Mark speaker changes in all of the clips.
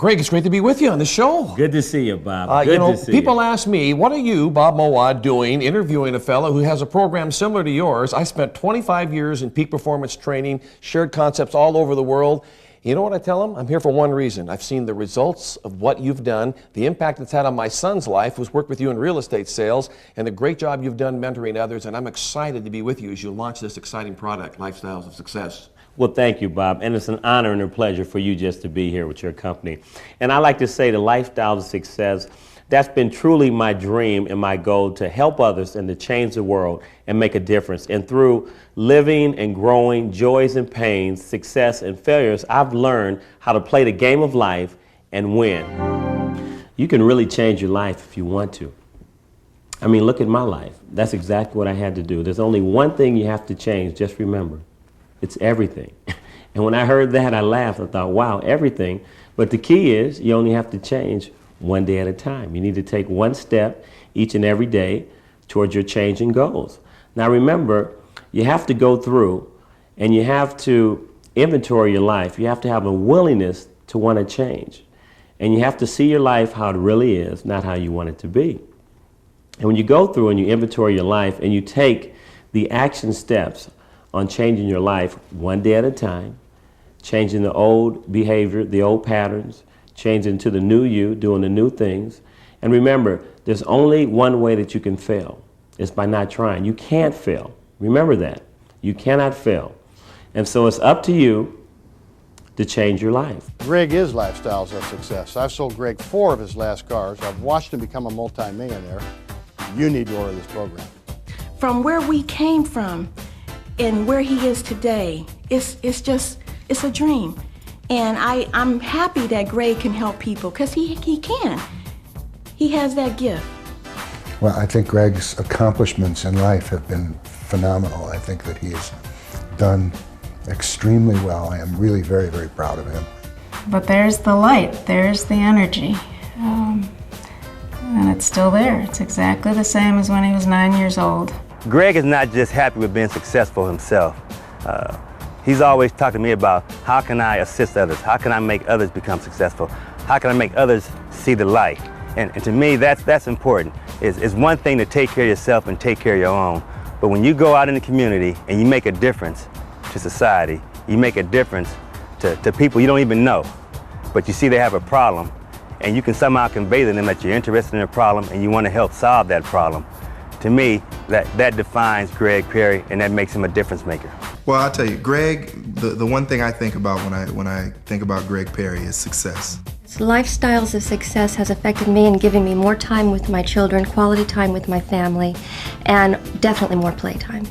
Speaker 1: Greg, it's great to be with you on the show.
Speaker 2: Good to see you, Bob. Good to see
Speaker 1: people
Speaker 2: you.
Speaker 1: ask me, what are you, Bob Mowat, doing interviewing a fellow who has a program similar to yours? I spent 25 years in peak performance training, shared concepts all over the world. You know what I tell them? I'm here for one reason. I've seen the results of what you've done, the impact it's had on my son's life, who's worked with you in real estate sales, and the great job you've done mentoring others, and I'm excited to be with you as you launch this exciting product, Lifestyles of Success.
Speaker 2: Well, thank you, Bob, and it's an honor and a pleasure for you just to be here with your company. And I like to say the Lifestyles of Success, that's been truly my dream and my goal, to help others and to change the world and make a difference. And through living and growing joys and pains, success and failures, I've learned how to play the game of life and win. You can really change your life if you want to. I mean, look at my life. That's exactly what I had to do. There's only one thing you have to change, just remember. It's everything. And when I heard that, I laughed. I thought, wow, everything. But the key is you only have to change one day at a time. You need to take one step each and every day towards your changing goals. Now remember, you have to go through and you have to inventory your life. You have to have a willingness to want to change. And you have to see your life how it really is, not how you want it to be. And when you go through and you inventory your life and you take the action steps on changing your life one day at a time, changing the old behavior, the old patterns, changing to the new you, doing the new things. And remember, there's only one way that you can fail. It's by not trying. You can't fail. Remember that. You cannot fail. And so it's up to you to change your life.
Speaker 3: Greg is Lifestyles of Success. I've sold Greg 4 of his last cars. I've watched him become a multi-millionaire. You need to order this program.
Speaker 4: From where we came from and where he is today, it's a dream. And I'm happy that Greg can help people, because he can. He has that gift.
Speaker 5: Well, I think Greg's accomplishments in life have been phenomenal. I think that he has done extremely well. I am really very, very proud of him.
Speaker 6: But there's the light, there's the energy. And it's still there. It's exactly the same as when he was 9 years old.
Speaker 7: Greg is not just happy with being successful himself. He's always talking to me about how can I assist others? How can I make others become successful? How can I make others see the light? And to me, that's important. It's one thing to take care of yourself and take care of your own. But when you go out in the community and you make a difference to society, you make a difference to people you don't even know, but you see they have a problem, and you can somehow convey to them that you're interested in a problem and you want to help solve that problem. To me, that defines Greg Perry, and that makes him a difference maker.
Speaker 8: Well, I'll tell you, Greg, the one thing I think about when I think about Greg Perry is success.
Speaker 9: Lifestyles of Success has affected me and given me more time with my children, quality time with my family, and definitely more playtime.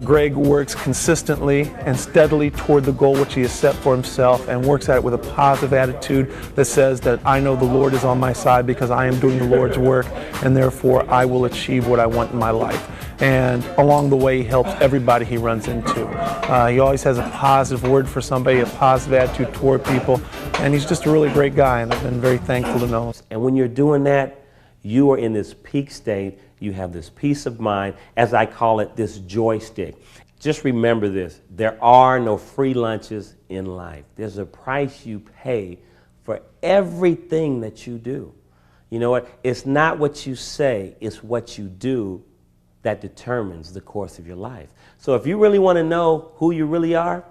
Speaker 10: Greg works consistently and steadily toward the goal which he has set for himself, and works at it with a positive attitude that says that I know the Lord is on my side because I am doing the Lord's work, and therefore I will achieve what I want in my life. And along the way, he helps everybody he runs into. He always has a positive word for somebody, a positive attitude toward people, and he's just a really great guy, and I've been very thankful to know him.
Speaker 2: And when you're doing that, you are in this peak state. You have this peace of mind, as I call it, this joystick. Just remember this, there are no free lunches in life. There's a price you pay for everything that you do. You know what? It's not what you say, it's what you do that determines the course of your life. So if you really want to know who you really are,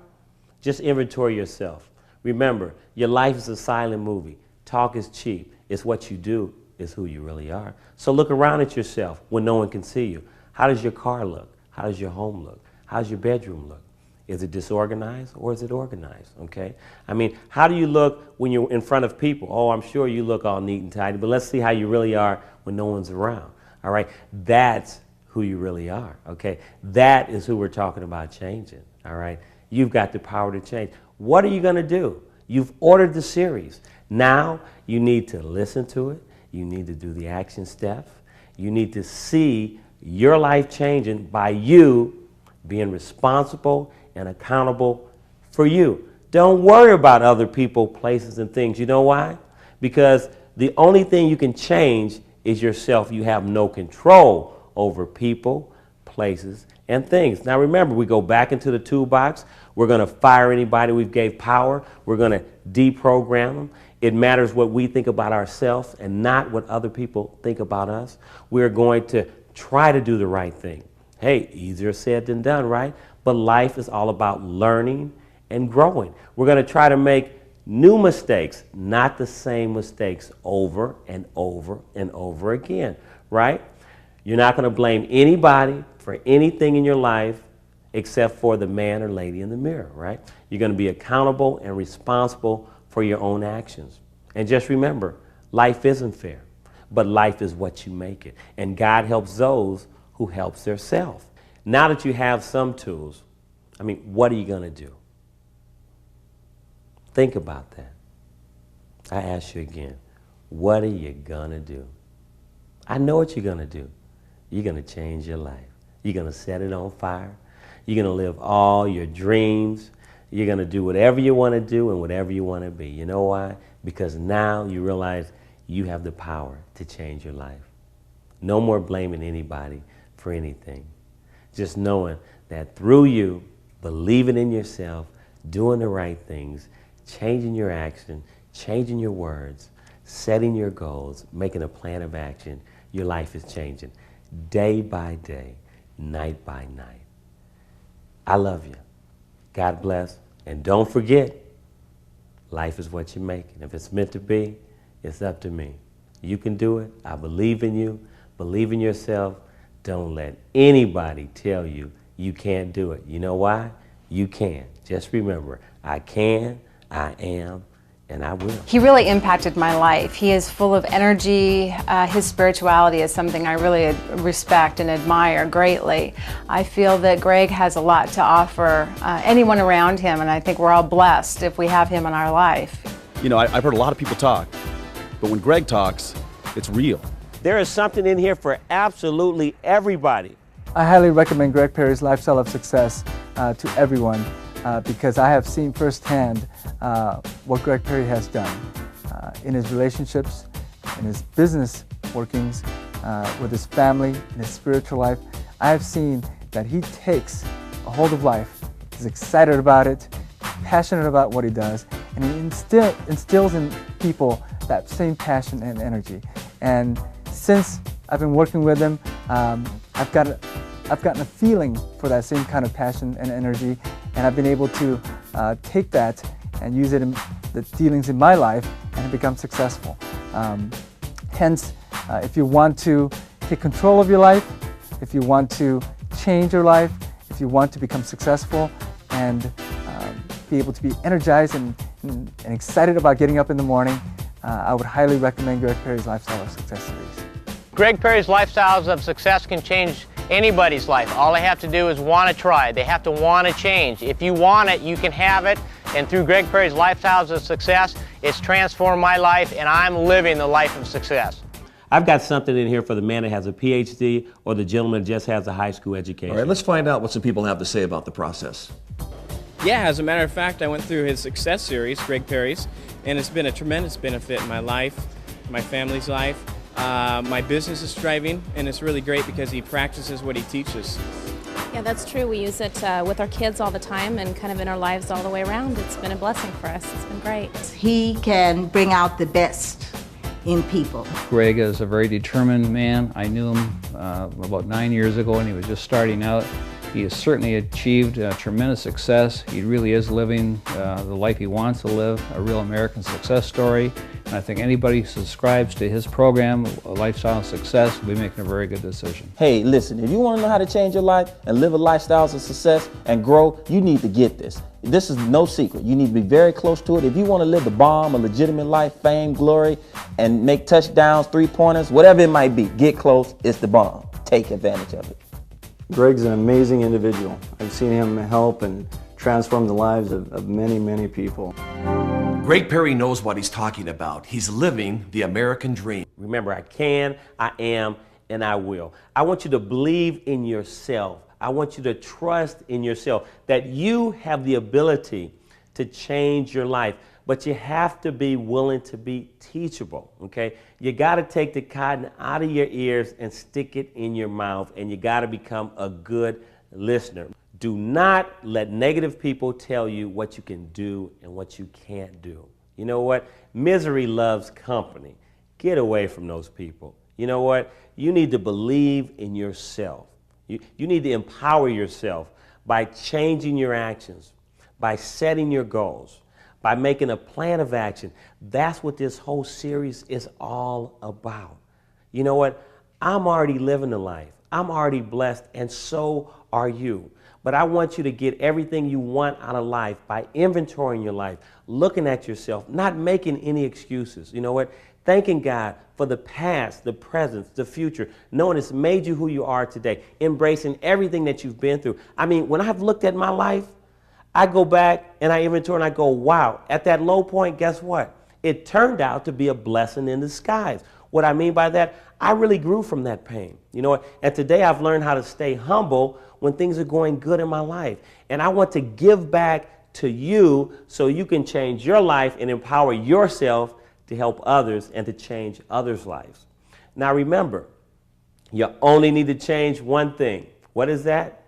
Speaker 2: just inventory yourself. Remember, your life is a silent movie. Talk is cheap. It's what you do is who you really are. So look around at yourself when no one can see you. How does your car look? How does your home look? How does your bedroom look? Is it disorganized or is it organized, okay? I mean, how do you look when you're in front of people? Oh, I'm sure you look all neat and tidy, but let's see how you really are when no one's around, all right? That's who you really are, okay? That is who we're talking about changing, all right? You've got the power to change. What are you gonna do? You've ordered the series. Now you need to listen to it. You need to do the action steps. You need to see your life changing by you being responsible and accountable for you. Don't worry about other people, places, and things. You know why? Because the only thing you can change is yourself. You have no control over people, places, and things. Now remember, we go back into the toolbox. We're going to fire anybody we gave power. We're going to deprogram them. It matters what we think about ourselves and not what other people think about us. We're going to try to do the right thing. Hey, easier said than done, right? But life is all about learning and growing. We're going to try to make new mistakes, not the same mistakes over and over and over again, right? You're not going to blame anybody for anything in your life except for the man or lady in the mirror, right? You're going to be accountable and responsible for your own actions. And just remember, life isn't fair, but life is what you make it. And God helps those who helps themselves. Now that you have some tools, what are you going to do? Think about that. I ask you again, what are you going to do? I know what you're going to do. You're going to change your life. You're going to set it on fire. You're going to live all your dreams. You're going to do whatever you want to do and whatever you want to be. You know why? Because now you realize you have the power to change your life. No more blaming anybody for anything. Just knowing that through you, believing in yourself, doing the right things, changing your action, changing your words, setting your goals, making a plan of action, your life is changing day by day, night by night. I love you. God bless. And don't forget, life is what you make. And if it's meant to be, it's up to me. You can do it. I believe in you. Believe in yourself. Don't let anybody tell you you can't do it. You know why? You can. Just remember, I can, I am, and I will.
Speaker 11: He really impacted my life. He is full of energy. His spirituality is something I really respect and admire greatly. I feel that Greg has a lot to offer anyone around him, and I think we're all blessed if we have him in our life.
Speaker 12: You know, I've heard a lot of people talk, but when Greg talks, it's real.
Speaker 2: There is something in here for absolutely everybody.
Speaker 13: I highly recommend Greg Perry's Lifestyle of Success to everyone because I have seen firsthand what Greg Perry has done in his relationships, in his business workings, with his family, in his spiritual life. I have seen that he takes a hold of life, he's excited about it, passionate about what he does, and he instills in people that same passion and energy. And since I've been working with him, I've gotten a feeling for that same kind of passion and energy, and I've been able to take that and use it in the dealings in my life and become successful. Hence, if you want to take control of your life, if you want to change your life, if you want to become successful and be able to be energized and excited about getting up in the morning, I would highly recommend Greg Perry's Lifestyle of Success series.
Speaker 14: Greg Perry's Lifestyles of Success can change anybody's life. All they have to do is want to try. They have to want to change. If you want it, you can have it. And through Greg Perry's Lifestyles of Success, it's transformed my life, and I'm living the life of success.
Speaker 2: I've got something in here for the man that has a PhD or the gentleman that just has a high school education.
Speaker 1: All right, let's find out what some people have to say about the process.
Speaker 15: Yeah, as a matter of fact, I went through his Success series, Greg Perry's, and it's been a tremendous benefit in my life, my family's life. My business is thriving, and it's really great because he practices what he teaches.
Speaker 16: Yeah, that's true. We use it with our kids all the time and kind of in our lives all the way around. It's been a blessing for us. It's been great.
Speaker 17: He can bring out the best in people.
Speaker 18: Greg is a very determined man. I knew him about 9 years ago, and he was just starting out. He has certainly achieved tremendous success. He really is living the life he wants to live, a real American success story. And I think anybody who subscribes to his program, A Lifestyle of Success, will be making a very good decision.
Speaker 19: Hey, listen, if you want to know how to change your life and live a lifestyle of success and grow, you need to get this. This is no secret. You need to be very close to it. If you want to live the bomb, a legitimate life, fame, glory, and make touchdowns, three-pointers, whatever it might be, get close. It's the bomb. Take advantage of it.
Speaker 20: Greg's an amazing individual. I've seen him help and transform the lives of many, many people.
Speaker 1: Greg Perry knows what he's talking about. He's living the American dream.
Speaker 2: Remember, I can, I am, and I will. I want you to believe in yourself. I want you to trust in yourself that you have the ability to change your life, but you have to be willing to be teachable, okay? You got to take the cotton out of your ears and stick it in your mouth, and you got to become a good listener. Do not let negative people tell you what you can do and what you can't do. You know what? Misery loves company. Get away from those people. You know what? You need to believe in yourself. You need to empower yourself by changing your actions, by setting your goals, by making a plan of action. That's what this whole series is all about. You know what? I'm already living the life. I'm already blessed, and so are you. But I want you to get everything you want out of life by inventorying your life, looking at yourself, not making any excuses. You know what? Thanking God for the past, the present, the future, knowing it's made you who you are today, embracing everything that you've been through. I mean, when I've looked at my life, I go back and I inventory and I go, wow, at that low point, guess what? It turned out to be a blessing in disguise. What I mean by that, I really grew from that pain. You know what? And today I've learned how to stay humble when things are going good in my life. And I want to give back to you so you can change your life and empower yourself to help others and to change others' lives. Now remember, you only need to change one thing. What is that?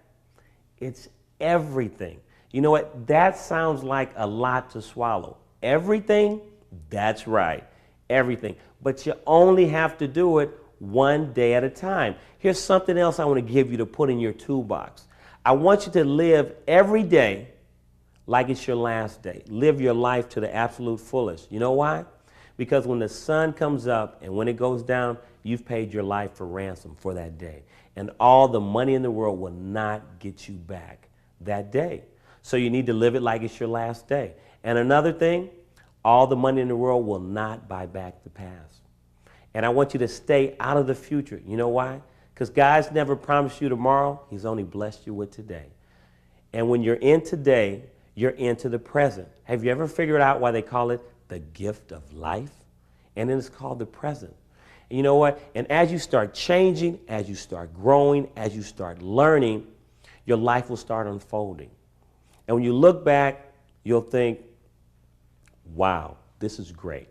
Speaker 2: It's everything. You know what? That sounds like a lot to swallow. Everything? That's right. Everything. But you only have to do it one day at a time. Here's something else I want to give you to put in your toolbox. I want you to live every day like it's your last day. Live your life to the absolute fullest. You know why? Because when the sun comes up and when it goes down, you've paid your life for ransom for that day. And all the money in the world will not get you back that day. So you need to live it like it's your last day. And another thing, all the money in the world will not buy back the past. And I want you to stay out of the future. You know why? Because God's never promised you tomorrow. He's only blessed you with today. And when you're in today, you're into the present. Have you ever figured out why they call it the gift of life? And then it's called the present. And you know what? And as you start changing, as you start growing, as you start learning, your life will start unfolding. And when you look back, you'll think, wow, this is great.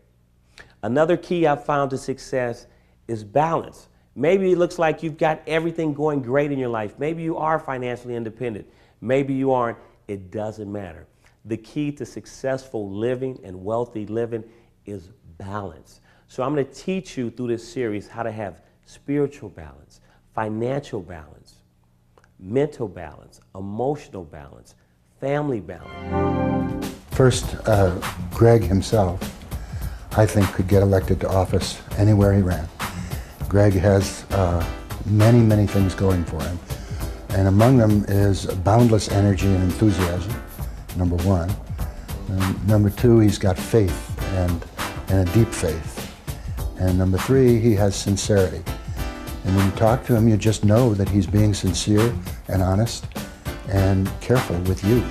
Speaker 2: Another key I've found to success is balance. Maybe it looks like you've got everything going great in your life. Maybe you are financially independent. Maybe you aren't. It doesn't matter. The key to successful living and wealthy living is balance. So I'm going to teach you through this series how to have spiritual balance, financial balance, mental balance, emotional balance, family balance.
Speaker 5: First, Greg himself, I think, could get elected to office anywhere he ran. Greg has many, many things going for him. And among them is boundless energy and enthusiasm, number one. And number two, he's got faith and a deep faith. And number three, he has sincerity. And when you talk to him, you just know that he's being sincere and honest and careful with you.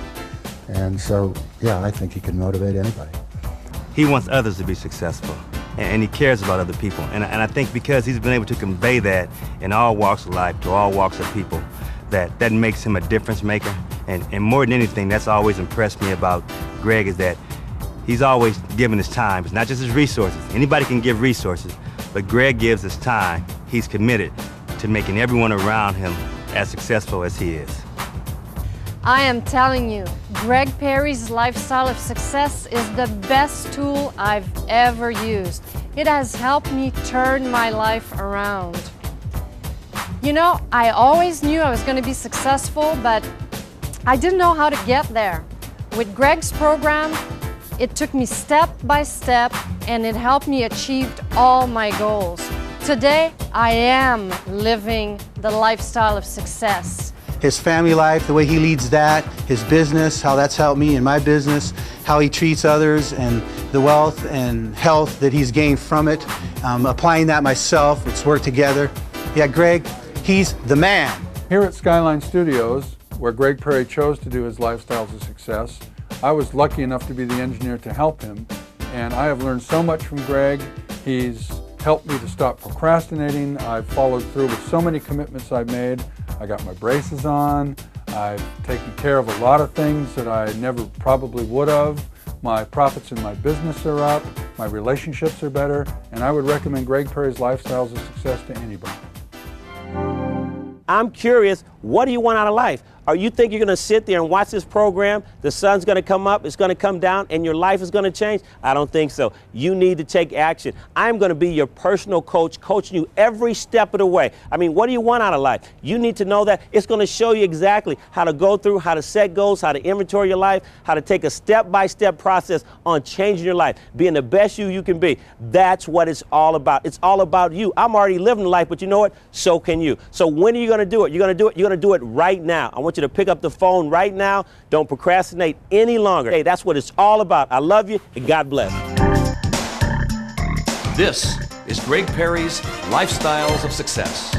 Speaker 5: And so, yeah, I think he can motivate anybody.
Speaker 7: He wants others to be successful, and he cares about other people. And I think because he's been able to convey that in all walks of life, to all walks of people, that makes him a difference maker. And more than anything, that's always impressed me about Greg, is that he's always given his time. It's not just his resources. Anybody can give resources, but Greg gives his time. He's committed to making everyone around him as successful as he is.
Speaker 21: I am telling you, Greg Perry's Lifestyle of Success is the best tool I've ever used. It has helped me turn my life around. You know, I always knew I was going to be successful, but I didn't know how to get there. With Greg's program, it took me step by step, and it helped me achieve all my goals. Today, I am living the lifestyle of success.
Speaker 22: His family life, the way he leads that, his business, how that's helped me in my business, how he treats others, and the wealth and health that he's gained from it. Applying that myself, it's worked together. Yeah, Greg, he's the man.
Speaker 23: Here at Skyline Studios, where Greg Perry chose to do his Lifestyles of Success, I was lucky enough to be the engineer to help him, and I have learned so much from Greg. He's helped me to stop procrastinating. I've followed through with so many commitments I've made. I got my braces on. I've taken care of a lot of things that I never probably would have. My profits in my business are up. My relationships are better. And I would recommend Greg Perry's Lifestyles of Success to anybody.
Speaker 2: I'm curious, what do you want out of life? Or you think you're going to sit there and watch this program, the sun's going to come up, it's going to come down, and your life is going to change? I don't think so. You need to take action. I'm going to be your personal coach, coaching you every step of the way. I mean, what do you want out of life? You need to know that. It's going to show you exactly how to go through, how to set goals, how to inventory your life, how to take a step-by-step process on changing your life, being the best you can be. That's what it's all about. It's all about you. I'm already living the life, but you know what? So can you. So when are you going to do it? You're going to do it. You're going to do it right now. I want you to pick up the phone right now. Don't procrastinate any longer. Hey, that's what it's all about. I love you, and God bless.
Speaker 1: This is Greg Perry's Lifestyles of Success.